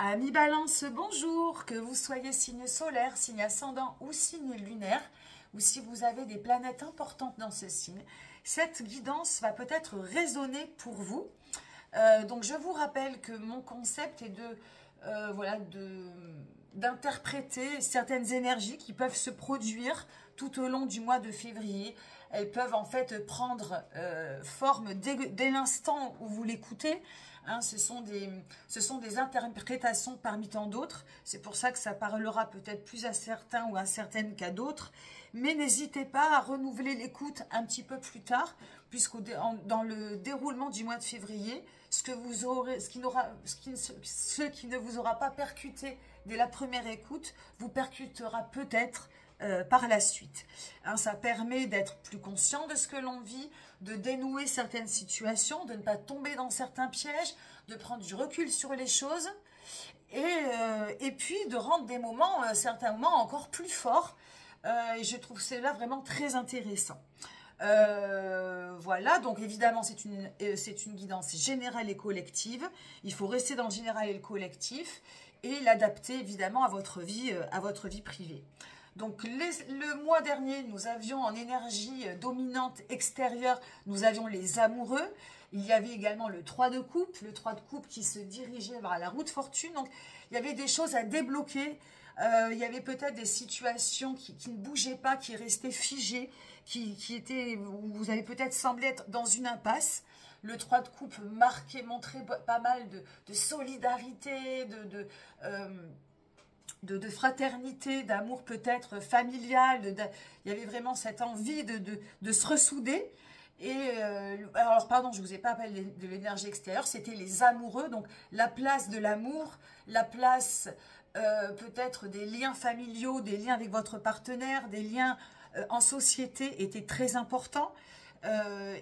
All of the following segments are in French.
Amis Balance, bonjour, que vous soyez signe solaire, signe ascendant ou signe lunaire, ou si vous avez des planètes importantes dans ce signe, cette guidance va peut-être résonner pour vous. Donc je vous rappelle que mon concept est d'interpréter certaines énergies qui peuvent se produire tout au long du mois de février. Elles peuvent en fait prendre forme dès l'instant où vous l'écoutez. Hein, ce sont des interprétations parmi tant d'autres. C'est pour ça que ça parlera peut-être plus à certains ou à certaines qu'à d'autres. Mais n'hésitez pas à renouveler l'écoute un petit peu plus tard, puisque dans le déroulement du mois de février, ce qui ne vous aura pas percuté dès la première écoute, vous percutera peut-être par la suite. Hein, ça permet d'être plus conscient de ce que l'on vit, de dénouer certaines situations, de ne pas tomber dans certains pièges, de prendre du recul sur les choses et puis de rendre des moments, certains moments encore plus forts. Et je trouve cela vraiment très intéressant. Voilà, donc évidemment c'est une guidance générale et collective. Il faut rester dans le général et le collectif et l'adapter évidemment à votre vie privée. Donc le mois dernier, nous avions en énergie dominante extérieure, nous avions les amoureux. Il y avait également le 3 de coupe, qui se dirigeait vers la roue de fortune. Donc il y avait des choses à débloquer. Il y avait peut-être des situations qui ne bougeaient pas, qui restaient figées, où vous avez peut-être semblé être dans une impasse. Le 3 de coupe montrait pas mal de solidarité, de fraternité, d'amour peut-être familial. Il y avait vraiment cette envie de se ressouder. Alors, pardon, je ne vous ai pas parlé de l'énergie extérieure, c'était les amoureux, donc la place de l'amour, la place peut-être des liens familiaux, des liens avec votre partenaire, des liens en société étaient très importants.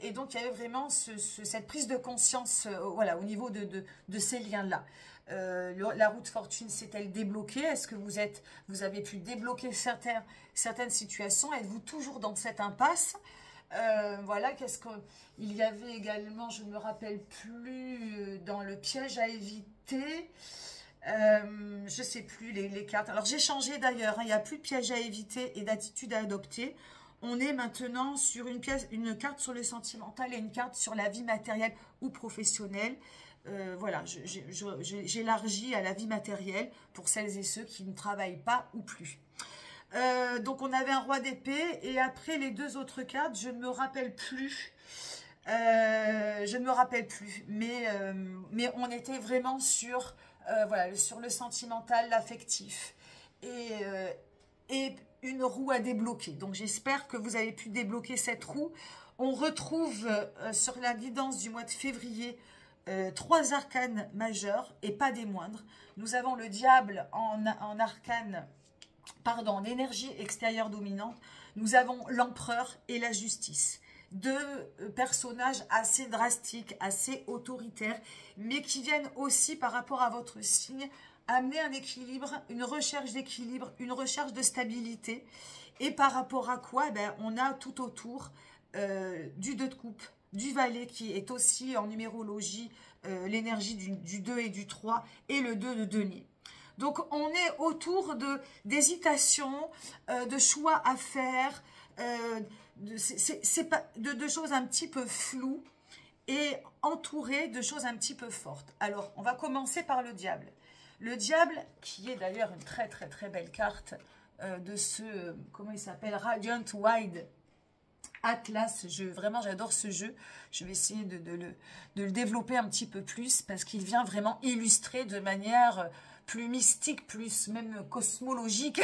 Et donc, il y avait vraiment cette prise de conscience voilà, au niveau de ces liens-là. La roue de fortune s'est-elle débloquée? Est-ce que vous avez pu débloquer certaines situations? Êtes-vous toujours dans cette impasse? Voilà, il y avait également, je ne me rappelle plus, dans le piège à éviter, je ne sais plus les cartes. Alors j'ai changé d'ailleurs, hein, il n'y a plus de piège à éviter et d'attitude à adopter. On est maintenant sur une carte sur le sentimental et une carte sur la vie matérielle ou professionnelle. Voilà, j'élargis à la vie matérielle pour celles et ceux qui ne travaillent pas ou plus. Donc on avait un roi d'épée et après les deux autres cartes, je ne me rappelle plus. Mais on était vraiment sur, voilà, sur le sentimental, l'affectif et une roue à débloquer. Donc j'espère que vous avez pu débloquer cette roue. On retrouve sur la guidance du mois de février 3 arcanes majeurs et pas des moindres. Nous avons le diable en arcane, pardon, en énergie extérieure dominante. Nous avons l'empereur et la justice. Deux personnages assez drastiques, assez autoritaires, mais qui viennent aussi par rapport à votre signe amener un équilibre, une recherche d'équilibre, une recherche de stabilité. Et par rapport à quoi? Ben, on a tout autour du 2 de coupe, du valet qui est aussi en numérologie l'énergie du 2 et du 3 et le 2 de denier. Donc on est autour d'hésitation, de choix à faire, de choses un petit peu floues et entourées de choses un petit peu fortes. Alors on va commencer par le diable. Le diable, qui est d'ailleurs une très très très belle carte de ce, comment il s'appelle, Radiant Wide Atlas. Vraiment j'adore ce jeu. Je vais essayer de le développer un petit peu plus parce qu'il vient vraiment illustrer de manière plus mystique, plus même cosmologique,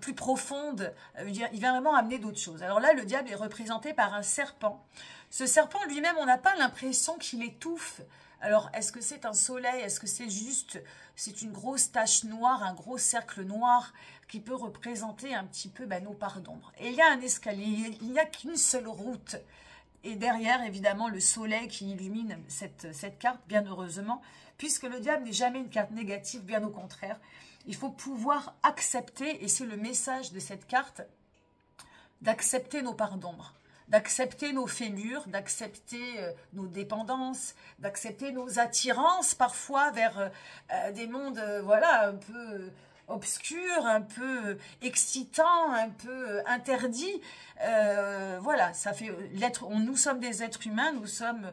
plus profonde. Il vient vraiment amener d'autres choses. Alors là, le diable est représenté par un serpent. Ce serpent lui-même, on n'a pas l'impression qu'il étouffe. Alors, est-ce que c'est un soleil? Est-ce que c'est une grosse tache noire, un gros cercle noir qui peut représenter un petit peu nos parts d'ombre? Et il y a un escalier, il n'y a qu'une seule route. Et derrière, évidemment, le soleil qui illumine cette carte, bien heureusement, puisque le diable n'est jamais une carte négative, bien au contraire. Il faut pouvoir accepter, et c'est le message de cette carte, d'accepter nos parts d'ombre. d'accepter nos fêlures, d'accepter nos dépendances, d'accepter nos attirances parfois vers des mondes, voilà, un peu obscurs, un peu excitants, un peu interdits. Voilà, ça fait nous sommes des êtres humains, nous sommes,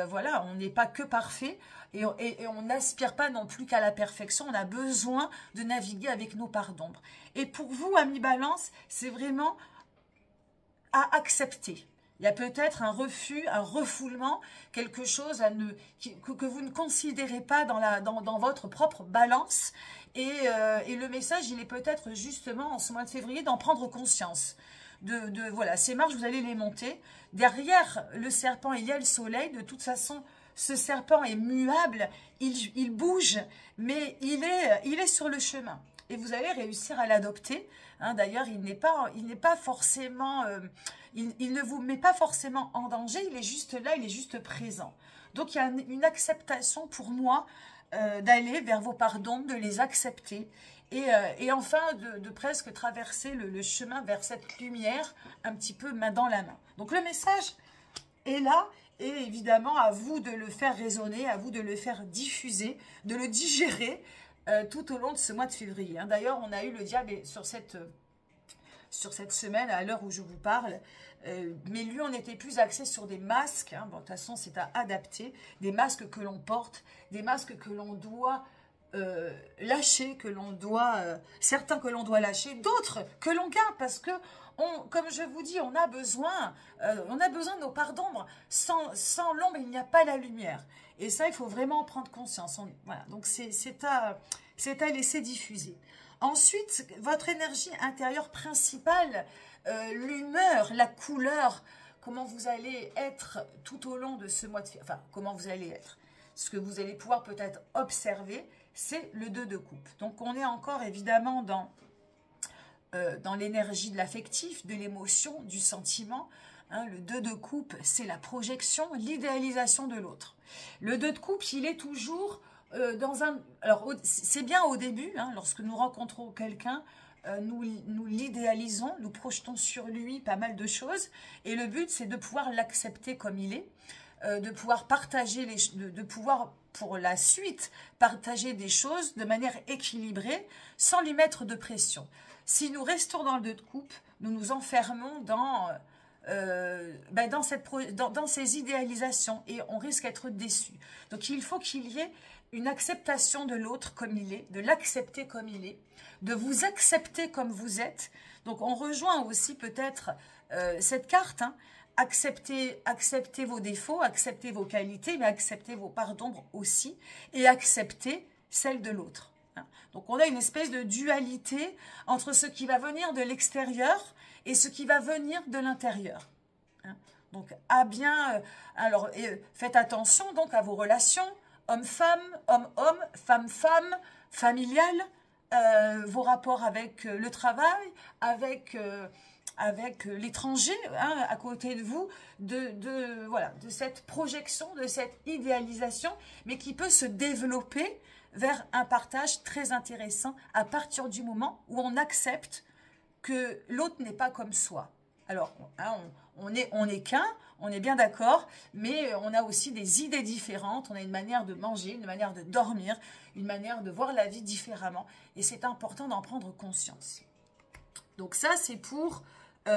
voilà, on n'est pas que parfaits. Et on n'aspire pas non plus qu'à la perfection, on a besoin de naviguer avec nos parts d'ombre. Et pour vous, amis Balance, c'est vraiment à accepter. Il y a peut-être un refus, un refoulement, quelque chose que vous ne considérez pas dans votre propre balance. Et le message, il est peut-être justement en ce mois de février d'en prendre conscience. Voilà, ces marches, vous allez les monter. Derrière le serpent, il y a le soleil. De toute façon, ce serpent est muable, il bouge, mais il est sur le chemin. Et vous allez réussir à l'adopter. Hein, d'ailleurs, il n'est pas forcément, il ne vous met pas forcément en danger, il est juste là, il est juste présent. Donc, il y a une acceptation pour moi d'aller vers vos pardons, de les accepter. Et enfin, de presque traverser le chemin vers cette lumière, un petit peu main dans la main. Donc, le message est là. Et évidemment, à vous de le faire résonner, à vous de le faire diffuser, de le digérer tout au long de ce mois de février. Hein. D'ailleurs, on a eu le diable sur cette semaine, à l'heure où je vous parle. Mais lui, on était plus axé sur des masques. Hein. Bon, de toute façon, c'est à adapter. Des masques que l'on porte, des masques que l'on doit lâcher, certains que l'on doit lâcher, d'autres que l'on garde parce que comme je vous dis, on a besoin de nos parts d'ombre. Sans l'ombre, il n'y a pas la lumière. Et ça, il faut vraiment en prendre conscience. Voilà, donc c'est à laisser diffuser. Ensuite, votre énergie intérieure principale, l'humeur, la couleur, comment vous allez être tout au long de ce mois de février. Enfin, comment vous allez être. Ce que vous allez pouvoir peut-être observer, c'est le 2 de coupe. Donc, on est encore évidemment dans l'énergie de l'affectif, de l'émotion, du sentiment. Hein, le 2 de coupe, c'est la projection, l'idéalisation de l'autre. Le 2 de coupe, il est toujours dans un... Alors, c'est bien au début, hein, lorsque nous rencontrons quelqu'un, nous l'idéalisons, nous projetons sur lui pas mal de choses. Et le but, c'est de pouvoir l'accepter comme il est, de pouvoir partager, de pouvoir, pour la suite, partager des choses de manière équilibrée, sans lui mettre de pression. Si nous restons dans le 2 de coupe, nous nous enfermons dans ces idéalisations et on risque d'être déçus. Donc il faut qu'il y ait une acceptation de l'autre comme il est, de l'accepter comme il est, de vous accepter comme vous êtes. Donc on rejoint aussi peut-être cette carte, hein, acceptez vos défauts, acceptez vos qualités, mais acceptez vos parts d'ombre aussi et acceptez celles de l'autre. Donc, on a une espèce de dualité entre ce qui va venir de l'extérieur et ce qui va venir de l'intérieur. Donc, faites attention donc à vos relations, homme-femme, homme-homme, femme-femme, familiales, vos rapports avec le travail, avec l'étranger hein, à côté de vous, voilà, de cette projection, de cette idéalisation, mais qui peut se développer vers un partage très intéressant à partir du moment où on accepte que l'autre n'est pas comme soi. Alors, hein, on est qu'un, on est bien d'accord, mais on a aussi des idées différentes, on a une manière de manger, une manière de dormir, une manière de voir la vie différemment. Et c'est important d'en prendre conscience. Donc ça, c'est pour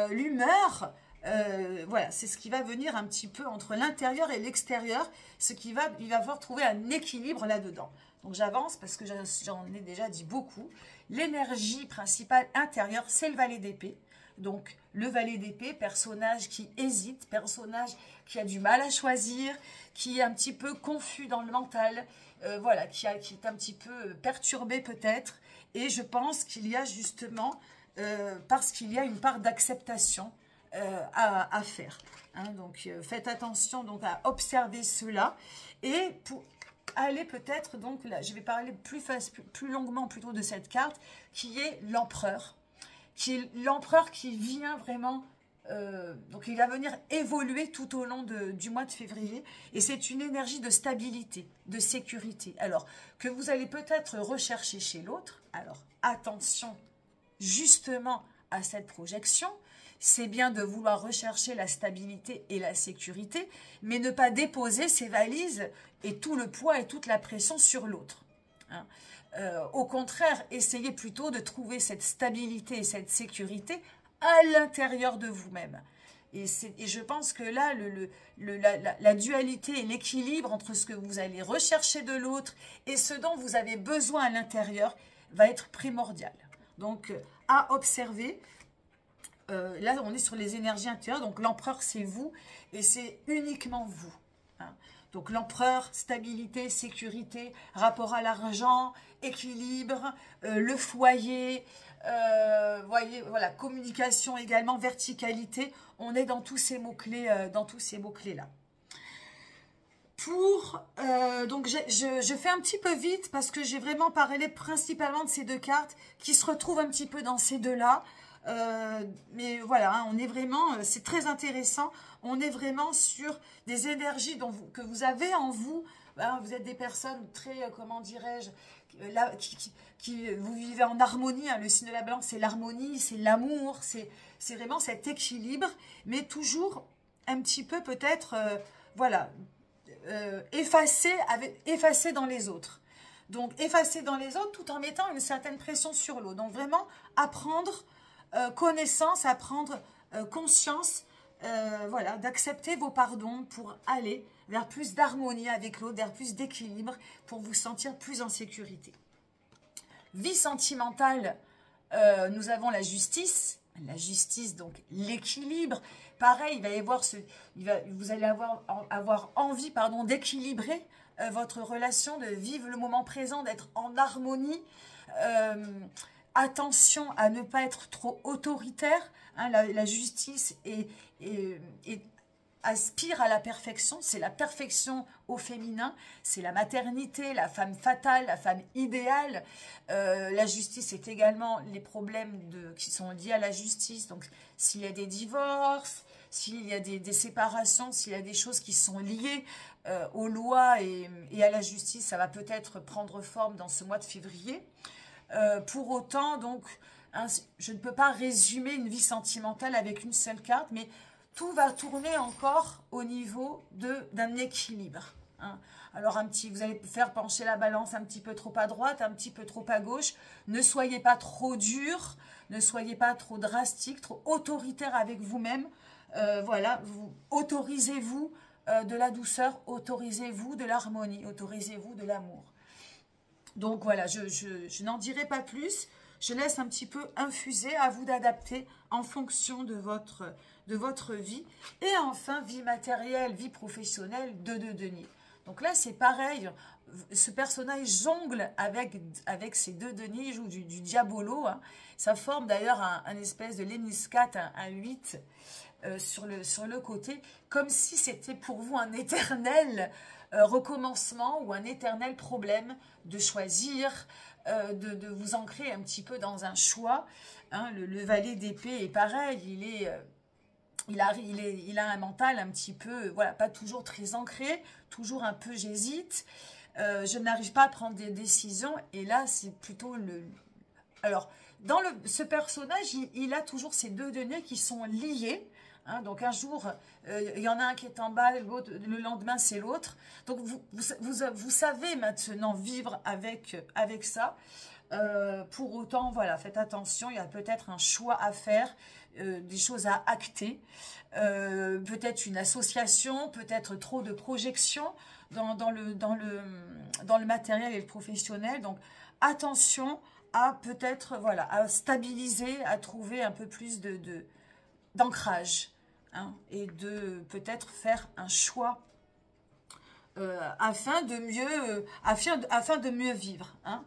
l'humeur. Voilà, c'est ce qui va venir un petit peu entre l'intérieur et l'extérieur, il va falloir trouver un équilibre là-dedans. Donc j'avance parce que j'en ai déjà dit beaucoup. L'énergie principale intérieure, c'est le valet d'épée. Donc le valet d'épée, personnage qui hésite, personnage qui a du mal à choisir, qui est un petit peu confus dans le mental, voilà, qui est un petit peu perturbé peut-être. Et je pense qu'il y a justement, parce qu'il y a une part d'acceptation à faire. Hein, donc faites attention donc à observer cela. Et pour aller peut-être, donc là, je vais parler plus longuement plutôt de cette carte, qui est l'empereur. Qui est l'empereur qui vient vraiment, donc il va venir évoluer tout au long du mois de février. Et c'est une énergie de stabilité, de sécurité. Alors, que vous allez peut-être rechercher chez l'autre. Alors, attention justement à cette projection. c'est bien de vouloir rechercher la stabilité et la sécurité, mais ne pas déposer ses valises et tout le poids et toute la pression sur l'autre. Hein. Au contraire, essayez plutôt de trouver cette stabilité et cette sécurité à l'intérieur de vous-même. Et je pense que là, la dualité et l'équilibre entre ce que vous allez rechercher de l'autre et ce dont vous avez besoin à l'intérieur va être primordial. Donc, à observer. Là, on est sur les énergies intérieures. Donc, l'empereur, c'est vous et c'est uniquement vous. Hein. Donc, l'empereur, stabilité, sécurité, rapport à l'argent, équilibre, le foyer, voyez, voilà, communication également, verticalité. On est dans tous ces mots-clés, là. Donc, je fais un petit peu vite parce que j'ai vraiment parlé principalement de ces deux cartes qui se retrouvent un petit peu dans ces deux-là. Mais voilà, hein, on est vraiment, c'est très intéressant. On est vraiment sur des énergies que vous avez en vous. Hein, vous êtes des personnes très, comment dirais-je, vous vivez en harmonie. Hein, le signe de la balance, c'est l'harmonie, c'est l'amour, c'est vraiment cet équilibre, mais toujours un petit peu peut-être, voilà, effacé dans les autres. Donc, effacer dans les autres tout en mettant une certaine pression sur l'autre. Donc, vraiment apprendre connaissance, apprendre conscience, voilà, d'accepter vos pardons pour aller vers plus d'harmonie avec l'autre, vers plus d'équilibre, pour vous sentir plus en sécurité. Vie sentimentale, nous avons la justice, donc l'équilibre. Pareil, il va y avoir vous allez avoir envie, d'équilibrer votre relation, de vivre le moment présent, d'être en harmonie. Attention à ne pas être trop autoritaire. Hein, la justice aspire à la perfection. C'est la perfection au féminin. C'est la maternité, la femme fatale, la femme idéale. La justice est également les problèmes qui sont liés à la justice. Donc, s'il y a des divorces, s'il y a des séparations, s'il y a des choses qui sont liées aux lois et à la justice, ça va peut-être prendre forme dans ce mois de février. Pour autant, donc, hein, je ne peux pas résumer une vie sentimentale avec une seule carte, mais tout va tourner encore au niveau d'un équilibre. Hein. Alors, vous allez faire pencher la balance un petit peu trop à droite, un petit peu trop à gauche. Ne soyez pas trop dur, ne soyez pas trop drastique, trop autoritaire avec vous-même. Voilà, autorisez-vous de la douceur, autorisez-vous de l'harmonie, autorisez-vous de l'amour. Donc voilà, je n'en dirai pas plus. Je laisse un petit peu infuser, à vous d'adapter en fonction de votre vie. Et enfin, vie matérielle, vie professionnelle, de deniers. Donc là, c'est pareil. Ce personnage jongle avec ces deux deniers, il joue du diabolo. Hein. Ça forme d'ailleurs un espèce de léniscate, un 8 sur le côté, comme si c'était pour vous un éternel recommencement ou un éternel problème de choisir, de vous ancrer un petit peu dans un choix. Hein, le valet d'épée est pareil, il a un mental un petit peu, voilà, pas toujours très ancré, toujours un peu j'hésite, je n'arrive pas à prendre des décisions, et là c'est plutôt Alors, ce personnage, il a toujours ces deux deniers qui sont liés. Hein, donc un jour, il y en a un qui est en bas, le lendemain c'est l'autre. Donc vous savez maintenant vivre avec ça. Pour autant, voilà, faites attention, il y a peut-être un choix à faire, des choses à acter, peut-être une association, peut-être trop de projections dans le matériel et le professionnel. Donc attention à peut-être, voilà, à stabiliser, à trouver un peu plus d'ancrage. Hein, et de peut-être faire un choix afin de mieux vivre. Hein.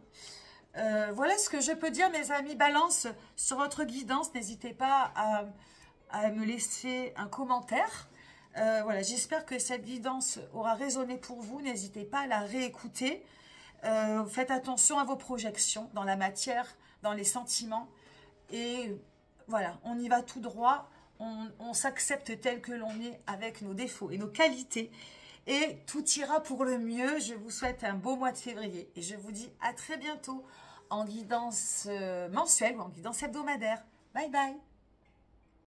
Voilà ce que je peux dire, mes amis Balance, sur votre guidance. N'hésitez pas à me laisser un commentaire. Voilà, j'espère que cette guidance aura résonné pour vous. N'hésitez pas à la réécouter. Faites attention à vos projections dans la matière, dans les sentiments. Et voilà, on y va tout droit. On s'accepte tel que l'on est avec nos défauts et nos qualités. Et tout ira pour le mieux. Je vous souhaite un beau mois de février. Et je vous dis à très bientôt en guidance mensuelle ou en guidance hebdomadaire. Bye bye.